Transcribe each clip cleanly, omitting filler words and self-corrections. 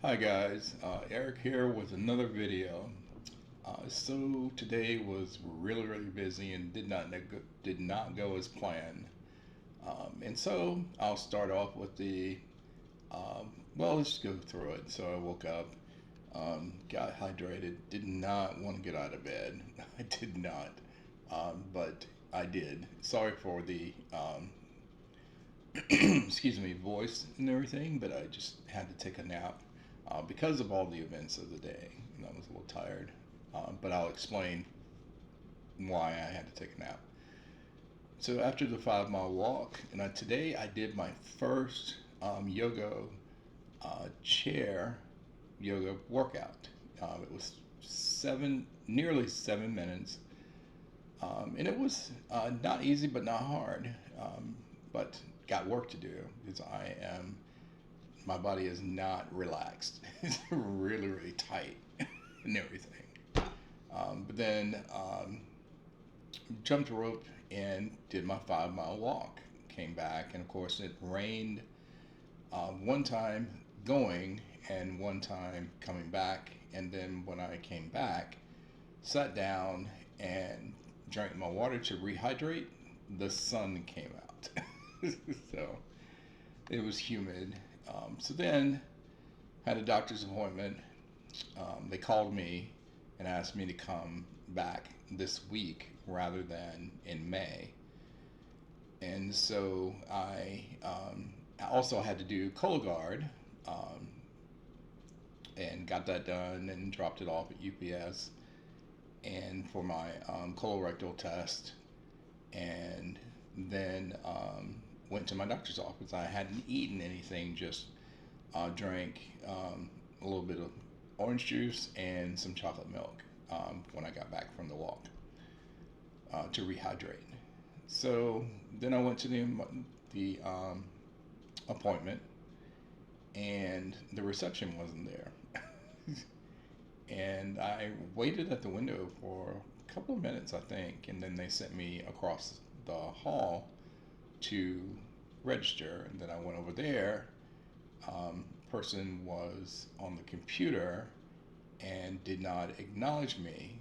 Hi guys, Eric here with another video. So today was really busy and did not go as planned. And so I'll start off with let's go through it. So I woke up, got hydrated, did not want to get out of bed. I did not, but I did. Sorry for the excuse me, voice and everything, but I just had to take a nap because of all the events of the day. And I was a little tired, but I'll explain why I had to take a nap. So after the 5 mile walk, and today I did my first yoga chair yoga workout. It was nearly 7 minutes, and it was not easy, but not hard. But got work to do because my body is not relaxed. It's really tight and everything. But then jumped rope and did my 5 mile walk. Came back, and of course it rained one time going and one time coming back. And then when I came back, sat down and drank my water to rehydrate. The sun came out. So it was humid. So then had a doctor's appointment. They called me and asked me to come back this week rather than in May. And so I also had to do Cologuard, and got that done and dropped it off at UPS and for my colorectal test, and then went to my doctor's office. I hadn't eaten anything, just drank a little bit of orange juice and some chocolate milk when I got back from the walk to rehydrate. So then I went to the appointment, and the reception wasn't there. And I waited at the window for a couple of minutes, I think, and then they sent me across the hall to register. And then I went over there. Person was on the computer and did not acknowledge me.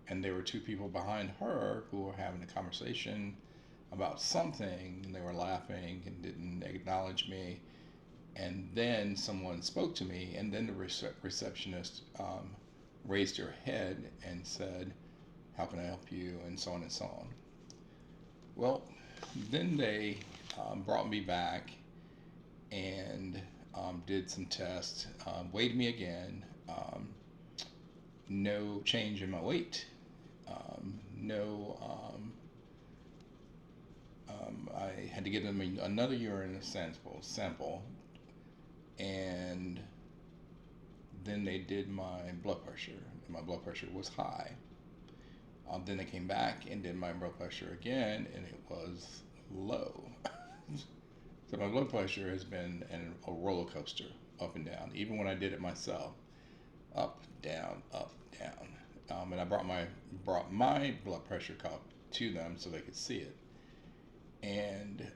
And there were two people behind her who were having a conversation about something, and they were laughing and didn't acknowledge me. And then someone spoke to me, and then the receptionist raised her head and said, "How can I help you?" and so on and so on. Well, then they brought me back and did some tests, weighed me again. No change in my weight. No, I had to give them another urine sample, and then they did my blood pressure. And my blood pressure was high. Then they came back and did my blood pressure again, and it was low. So my blood pressure has been a roller coaster, up and down. Even when I did it myself, up, down, up, down. And I brought my blood pressure cup to them so they could see it. And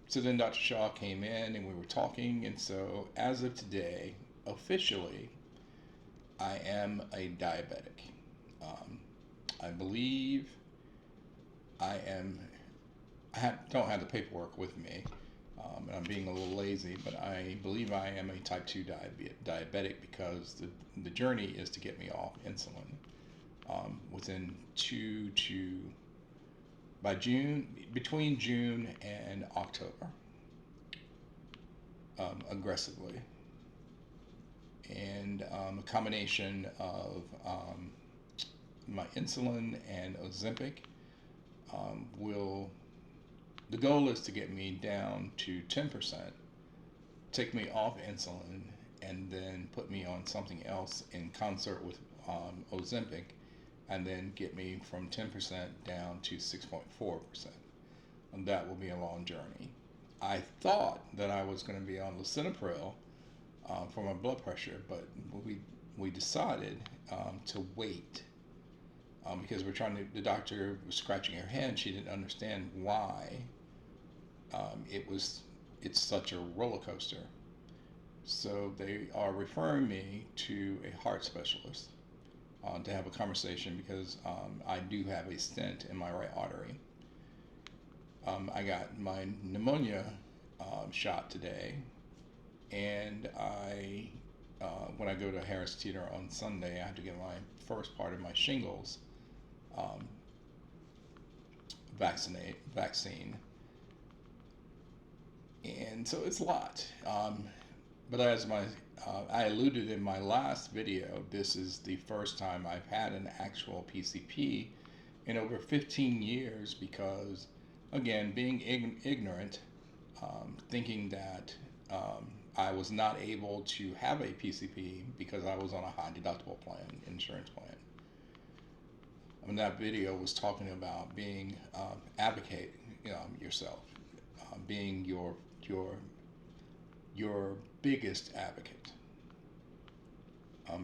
so then Dr. Shaw came in and we were talking. And so as of today, officially, I am a diabetic. I believe don't have the paperwork with me, and I'm being a little lazy, but I believe I am a type 2 diabetic because the journey is to get me off insulin within by June, between June and October, aggressively. And a combination of my insulin and Ozempic the goal is to get me down to 10%, take me off insulin, and then put me on something else in concert with Ozempic, and then get me from 10% down to 6.4%. And that will be a long journey. I thought that I was going to be on lisinopril for my blood pressure, but we decided to wait because the doctor was scratching her head. She didn't understand why it's such a roller coaster. So they are referring me to a heart specialist to have a conversation because I do have a stent in my right artery. I got my pneumonia shot today, and when I go to Harris Teeter on Sunday, I have to get my first part of my shingles um, vaccine, and so it's a lot. But as I alluded in my last video, this is the first time I've had an actual PCP in over 15 years because, again, being ignorant, thinking that I was not able to have a PCP because I was on a high deductible plan, insurance plan. And that video was talking about being advocate yourself, being your biggest advocate,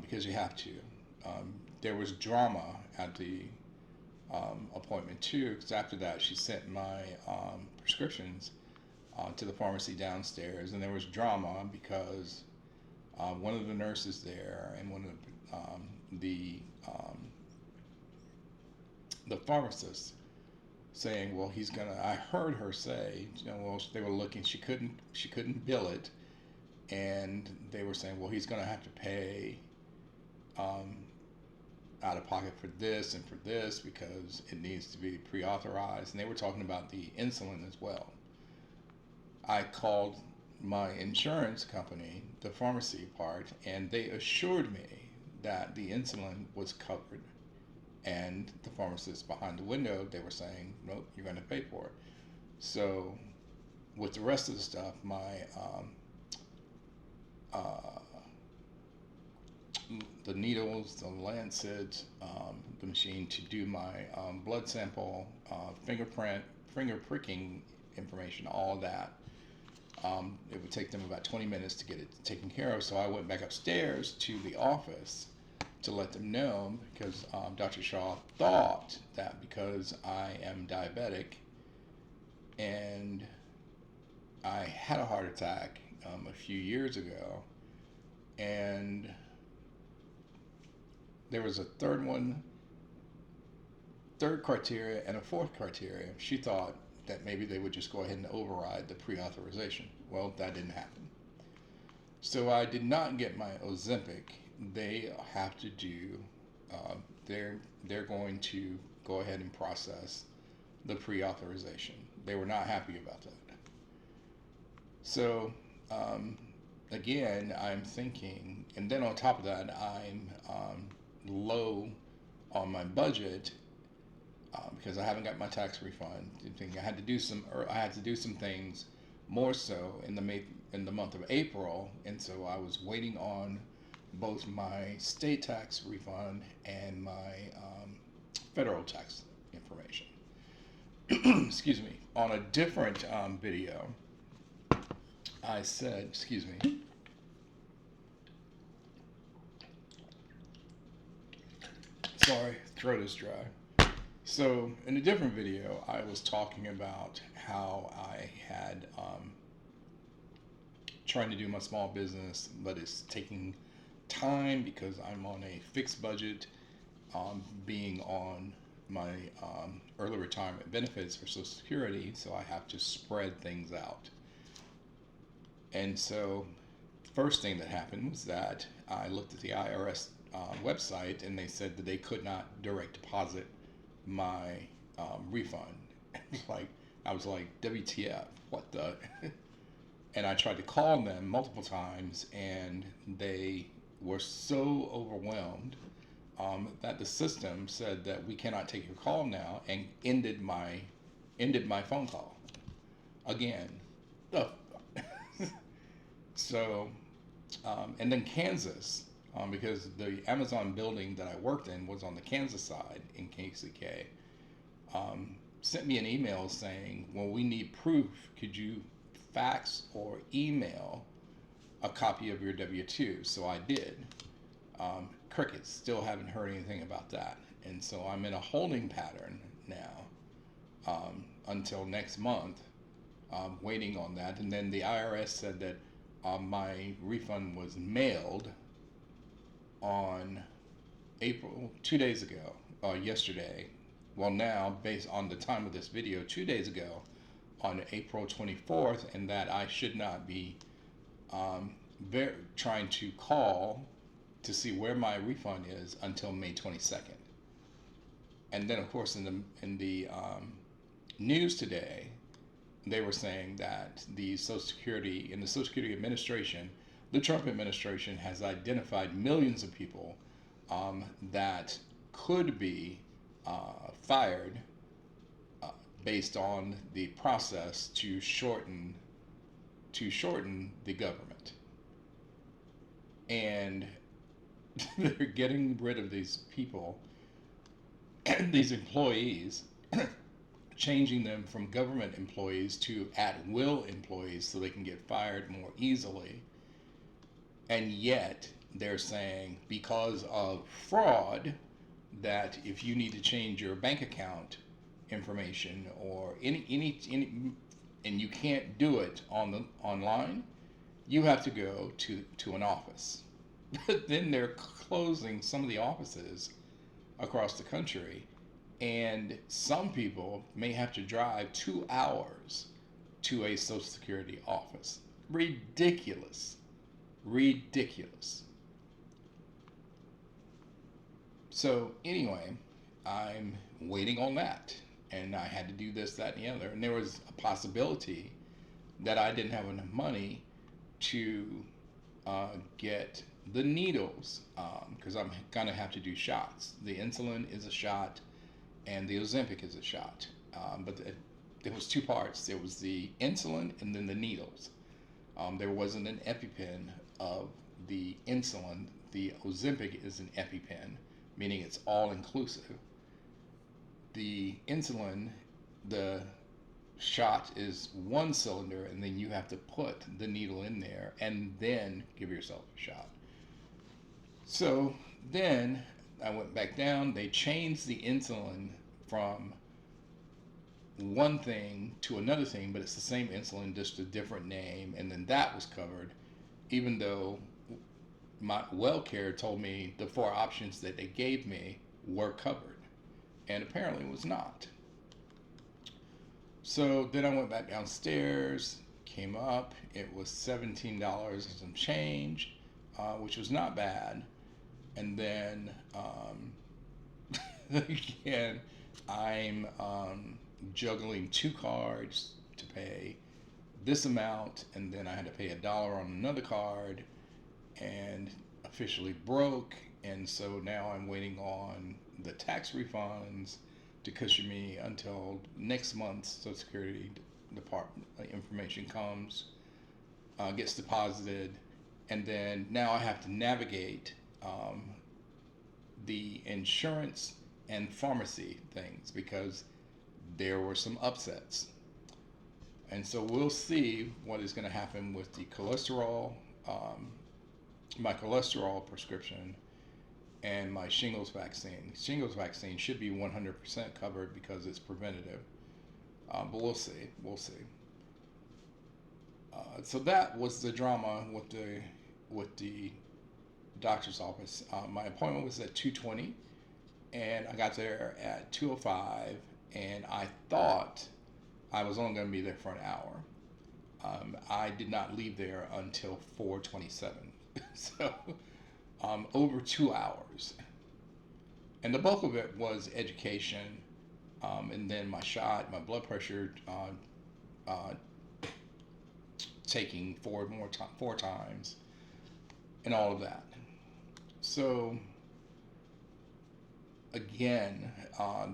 because you have to. There was drama at the appointment too, because after that she sent my prescriptions to the pharmacy downstairs, and there was drama because one of the nurses there and one of the pharmacist saying, well, he's gonna. I heard her say, well, they were looking. She couldn't bill it, and they were saying, well, he's gonna have to pay out of pocket for this and for this because it needs to be pre-authorized. And they were talking about the insulin as well. I called my insurance company, the pharmacy part, and they assured me that the insulin was covered. And the pharmacist behind the window, they were saying, nope, you're going to pay for it. So with the rest of the stuff, my the needles, the lancet, the machine to do my blood sample, finger pricking information, all that. It would take them about 20 minutes to get it taken care of. So I went back upstairs to the office to let them know because Dr. Shaw thought that because I am diabetic and I had a heart attack a few years ago, and there was a third criteria and a fourth criteria. She thought that maybe they would just go ahead and override the pre-authorization. Well, that didn't happen. So I did not get my Ozempic. They have to do, they're going to go ahead and process the pre-authorization. They were not happy about that. So again, I'm thinking, and then on top of that, I'm low on my budget because I haven't got my tax refund. I had to do some things more so in the month of April, and so I was waiting on both my state tax refund and my federal tax information. Excuse me. On a different video, I said, excuse me. Sorry, throat is dry. So in a different video, I was talking about how I had trying to do my small business, but it's taking time because I'm on a fixed budget, being on my early retirement benefits for Social Security, so I have to spread things out. And so first thing that happened was that I looked at the IRS website, and they said that they could not direct deposit my refund. I was like, WTF, what the? And I tried to call them multiple times, and they were so overwhelmed that the system said that we cannot take your call now, and ended my phone call again. So, and then Kansas, because the Amazon building that I worked in was on the Kansas side in KCK, sent me an email saying, well, we need proof. Could you fax or email a copy of your W-2? So I did. Crickets, still haven't heard anything about that. And so I'm in a holding pattern now until next month, waiting on that. And then the IRS said that my refund was mailed on April 2 days ago, yesterday. Well, now, based on the time of this video, 2 days ago, on April 24th, and that I should not be trying to call to see where my refund is until May 22nd. And then, of course, in the news today, they were saying that the Social Security Administration, the Trump administration, has identified millions of people that could be fired based on the process to shorten the government, and they're getting rid of these people, these employees, changing them from government employees to at-will employees so they can get fired more easily. And yet they're saying because of fraud that if you need to change your bank account information or any and you can't do it online, you have to go to an office. But then they're closing some of the offices across the country, and some people may have to drive 2 hours to a Social Security office. Ridiculous. Ridiculous. So anyway, I'm waiting on that, and I had to do this, that, and the other. And there was a possibility that I didn't have enough money to get the needles, because I'm gonna have to do shots. The insulin is a shot, and the Ozempic is a shot. But there was two parts. There was the insulin and then the needles. There wasn't an EpiPen of the insulin. The Ozempic is an EpiPen, meaning it's all inclusive. The insulin, the shot is one cylinder, and then you have to put the needle in there and then give yourself a shot. So then I went back down. They changed the insulin from one thing to another thing, but it's the same insulin, just a different name. And then that was covered, even though my WellCare told me the 4 options that they gave me were covered, and apparently it was not. So then I went back downstairs, came up. It was $17 and some change, which was not bad. And then again, I'm juggling 2 cards to pay this amount, and then I had to pay $1 on another card, and officially broke. And so now I'm waiting on the tax refunds to cushion me until next month's Social Security Department information comes, gets deposited, and then now I have to navigate the insurance and pharmacy things because there were some upsets. And so we'll see what is going to happen with the cholesterol, my cholesterol prescription, and my shingles vaccine. Shingles vaccine should be 100% covered because it's preventative, but we'll see. We'll see. So that was the drama with the doctor's office. My appointment was at 2:20, and I got there at 2:05, and I thought I was only going to be there for an hour. I did not leave there until 4:27, so over 2 hours. And the bulk of it was education, and then my shot, my blood pressure, taking 4 times, and all of that. So again, I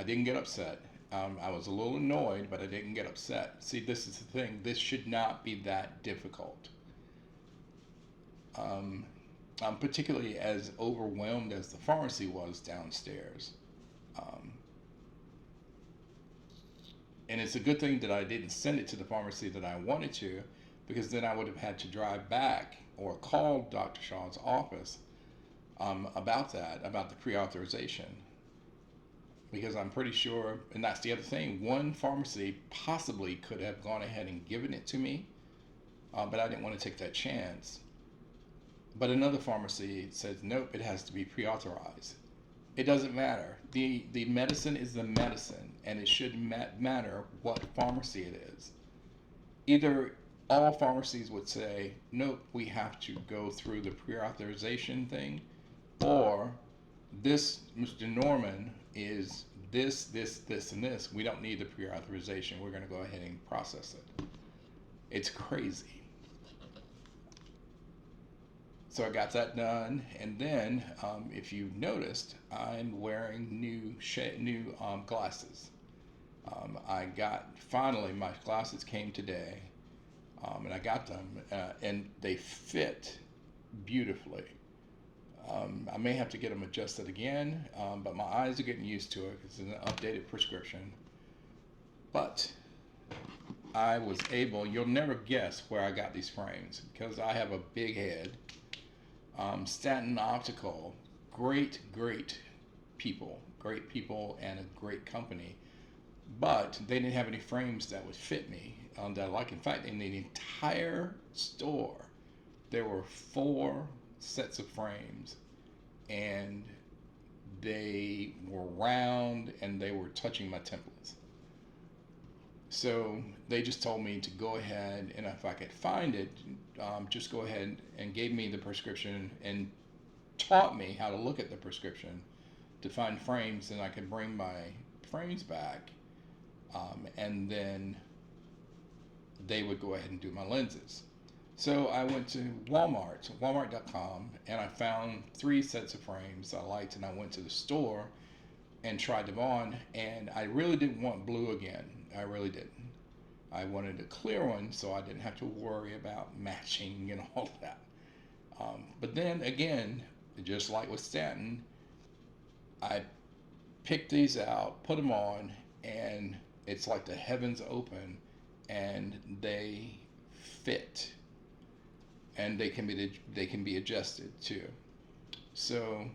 didn't get upset. I was a little annoyed, but I didn't get upset. See, this is the thing. This should not be that difficult. I'm particularly as overwhelmed as the pharmacy was downstairs. And it's a good thing that I didn't send it to the pharmacy that I wanted to, because then I would have had to drive back or call Dr. Shaw's office about the pre-authorization. Because I'm pretty sure, and that's the other thing, one pharmacy possibly could have gone ahead and given it to me, but I didn't want to take that chance. But another pharmacy says, nope, it has to be pre-authorized. It doesn't matter. The medicine is the medicine, and it shouldn't matter what pharmacy it is. Either all pharmacies would say, nope, we have to go through the pre-authorization thing, or this Mr. Norman is this, and this. We don't need the pre-authorization. We're going to go ahead and process it. It's crazy. So I got that done, and then if you noticed, I'm wearing new glasses. I got finally my glasses came today, and I got them, and they fit beautifully. I may have to get them adjusted again, but my eyes are getting used to it. It's an updated prescription. But I was able, you'll never guess where I got these frames because I have a big head. Stanton Optical, great people, and a great company. But they didn't have any frames that would fit me that I like. In fact, in the entire store, there were 4 sets of frames, and they were round and they were touching my temples. So they just told me to go ahead, and if I could find it, just go ahead, and gave me the prescription and taught me how to look at the prescription to find frames, and I could bring my frames back, and then they would go ahead and do my lenses. So I went to walmart.com, and I found 3 sets of frames I liked, and I went to the store and tried them on, and I really didn't want blue again. I really didn't. I wanted a clear one so I didn't have to worry about matching and all that. But then again, just like with Stanton, I picked these out, put them on, and it's like the heavens open, and they fit, and they can be adjusted too. So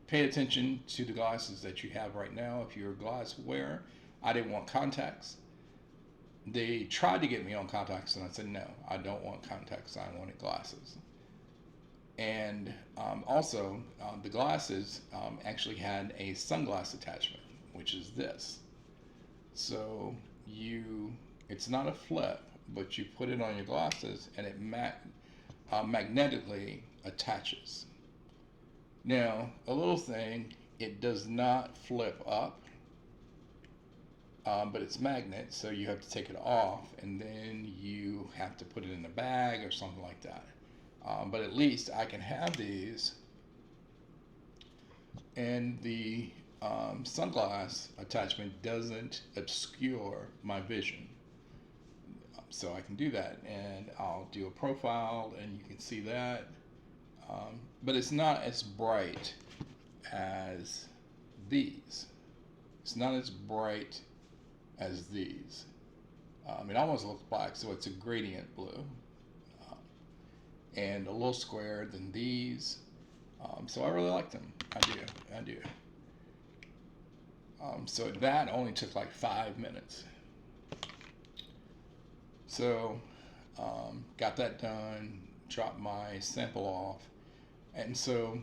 pay attention to the glasses that you have right now. If you're a glass wearer, I didn't want contacts. They tried to get me on contacts, and I said, no, I don't want contacts. I wanted glasses. And also, the glasses actually had a sunglass attachment, which is this. So it's not a flip, but you put it on your glasses, and it magnetically attaches. Now, a little thing, it does not flip up, but it's magnet, so you have to take it off, and then you have to put it in a bag or something like that. But at least I can have these, and the sunglass attachment doesn't obscure my vision. So I can do that, and I'll do a profile, and you can see that. But it's not as bright as these. It's not as bright as these. It almost looks black, so it's a gradient blue. And a little squarer than these. So I really like them. I do. So that only took like 5 minutes. So got that done, dropped my sample off, and so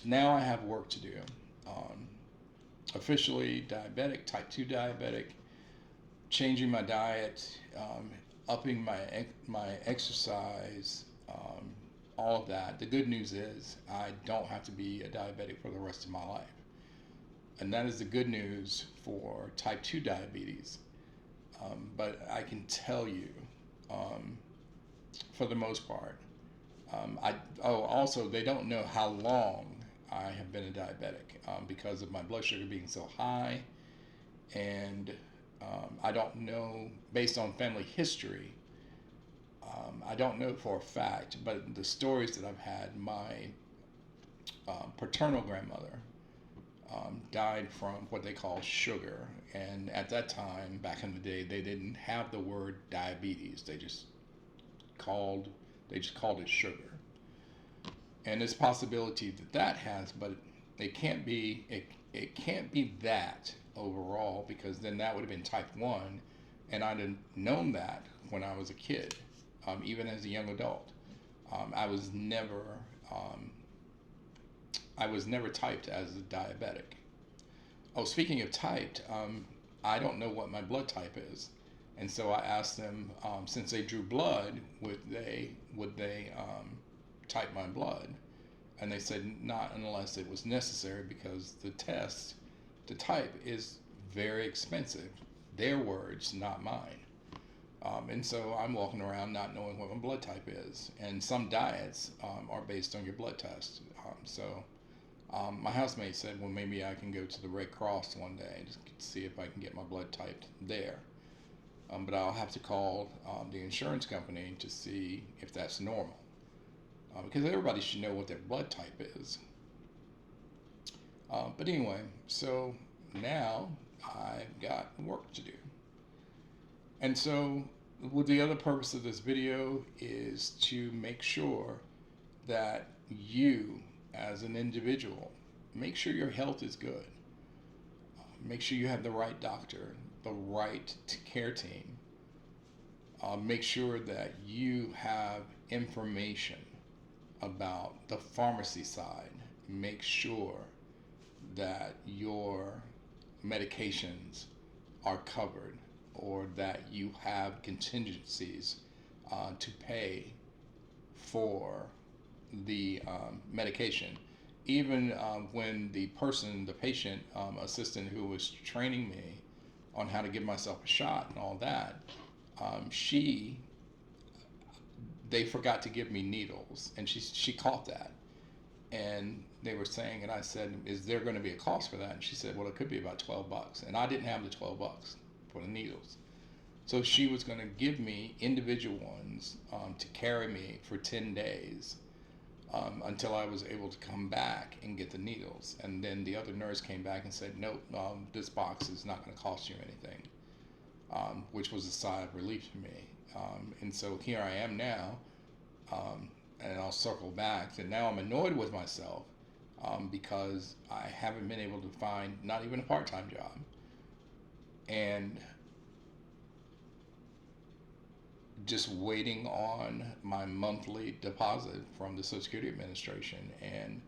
now I have work to do. Officially diabetic, type 2 diabetic, changing my diet, upping my exercise, all of that. The good news is I don't have to be a diabetic for the rest of my life. And that is the good news for type 2 diabetes. But I can tell you, for the most part, also they don't know how long I have been a diabetic because of my blood sugar being so high, and I don't know, based on family history, I don't know for a fact, but the stories that I've had, my paternal grandmother died from what they call sugar, and at that time, back in the day, they didn't have the word diabetes. They just called it sugar. And there's possibility that has, but it can't be that overall, because then that would have been type 1, And I'd have known that when I was a kid, even as a young adult. I was never um, I was never typed as a diabetic. Oh, speaking of typed, I don't know what my blood type is, and so I asked them, since they drew blood, would they type my blood? And they said not unless it was necessary, because the test to type is very expensive. Their words, not mine. And so I'm walking around not knowing what my blood type is. And some diets are based on your blood test. My housemate said, well, maybe I can go to the Red Cross one day just to see if I can get my blood typed there. But I'll have to call the insurance company to see if that's normal. Because everybody should know what their blood type is. But anyway, so now I've got work to do. And so, well, the other purpose of this video is to make sure that you, as an individual, make sure your health is good. Make sure you have the right doctor, the right care team. Make sure that you have information about the pharmacy side. Make sure that your medications are covered, or that you have contingencies to pay for the medication. Even when the patient assistant who was training me on how to give myself a shot and all that, they forgot to give me needles, and she caught that. And they were saying, and I said, is there going to be a cost for that? And she said, well, it could be about $12. And I didn't have the $12 for the needles. So she was going to give me individual ones to carry me for 10 days until I was able to come back and get the needles. And then the other nurse came back and said, nope, this box is not going to cost you anything, which was a sigh of relief for me. And so here I am now, and I'll circle back. And now I'm annoyed with myself because I haven't been able to find not even a part-time job. And just waiting on my monthly deposit from the Social Security Administration. And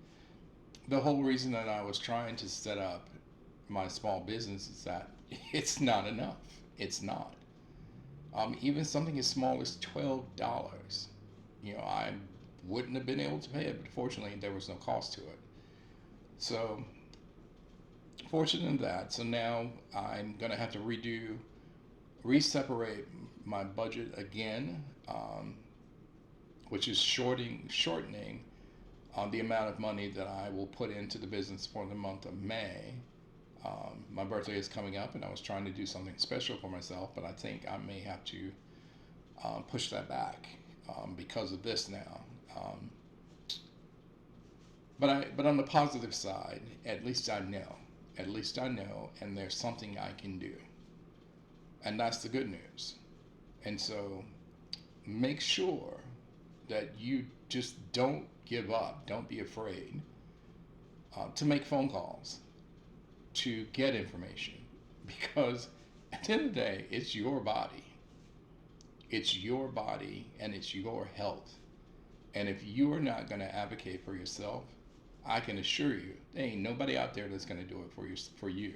the whole reason that I was trying to set up my small business is that it's not enough. It's not. Even something as small as $12, I wouldn't have been able to pay it, but fortunately there was no cost to it. So fortunate in that. So now I'm going to have to reseparate my budget again, which is shortening the amount of money that I will put into the business for the month of May. My birthday is coming up, and I was trying to do something special for myself, but I think I may have to push that back because of this now. But on the positive side, at least I know, and there's something I can do, and that's the good news. And so, make sure that you just don't give up. Don't be afraid to make phone calls, to get information, because at the end of the day, it's your body. It's your body, and it's your health. And if you are not going to advocate for yourself, I can assure you, there ain't nobody out there that's going to do it for you.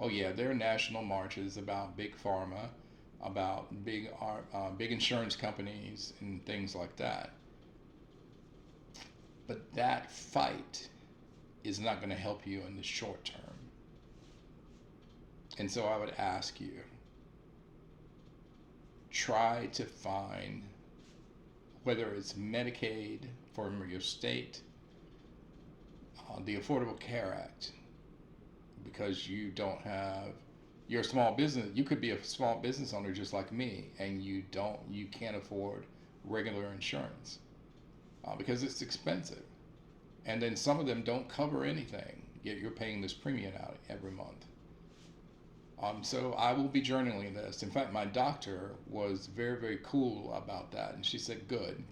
Oh yeah, there are national marches about big pharma, about big insurance companies and things like that. But that fight is not going to help you in the short term. And so I would ask you, try to find, whether it's Medicaid from your state, the Affordable Care Act, because you're a small business. You could be a small business owner just like me, and you can't afford regular insurance because it's expensive. And then some of them don't cover anything, yet you're paying this premium out every month. So I will be journaling this. In fact, my doctor was very, very cool about that. And she said, good,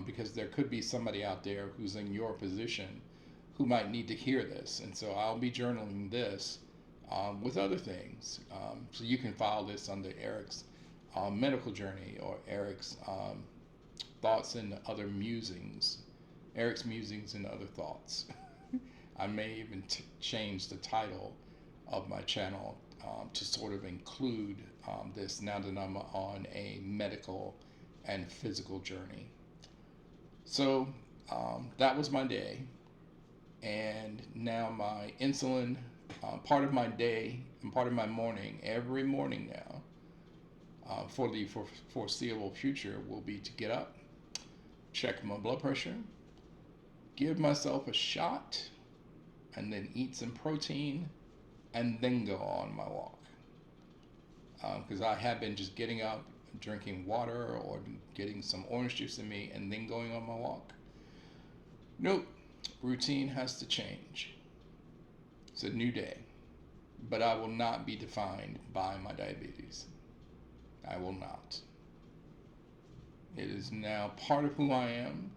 because there could be somebody out there who's in your position who might need to hear this. And so I'll be journaling this with other things. So you can file this under Eric's medical journey, or Eric's thoughts and other musings, Eric's musings and other thoughts. I may even change the title of my channel to sort of include this, now that I'm on a medical and physical journey. So that was my day, and now my insulin, part of my day and part of my morning, every morning now, for the foreseeable future, will be to get up, check my blood pressure, give myself a shot, and then eat some protein, and then go on my walk. Because I have been just getting up, drinking water, or getting some orange juice in me, and then going on my walk. Nope, routine has to change. It's a new day, but I will not be defined by my diabetes. I will not. It is now part of who I am,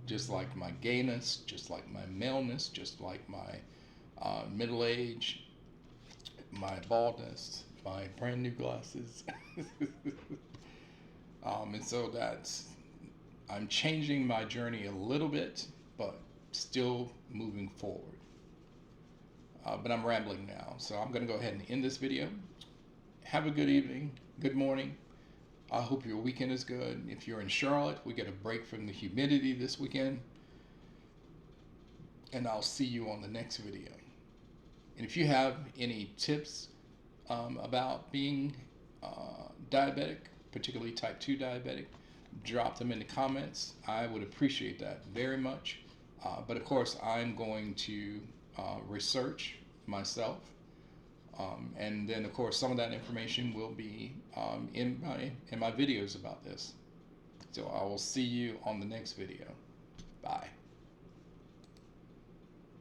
just like my gayness, just like my maleness, just like my middle age, my baldness, my brand new glasses. And so I'm changing my journey a little bit, but still moving forward. But I'm rambling now, so I'm going to go ahead and end this video. Have a good evening, good morning. I hope your weekend is good. If you're in Charlotte, we get a break from the humidity this weekend. And I'll see you on the next video. And if you have any tips about being diabetic, particularly type 2 diabetic, drop them in the comments. I would appreciate that very much. But of course, I'm going to research myself. And then, of course, some of that information will be in my videos about this. So I will see you on the next video.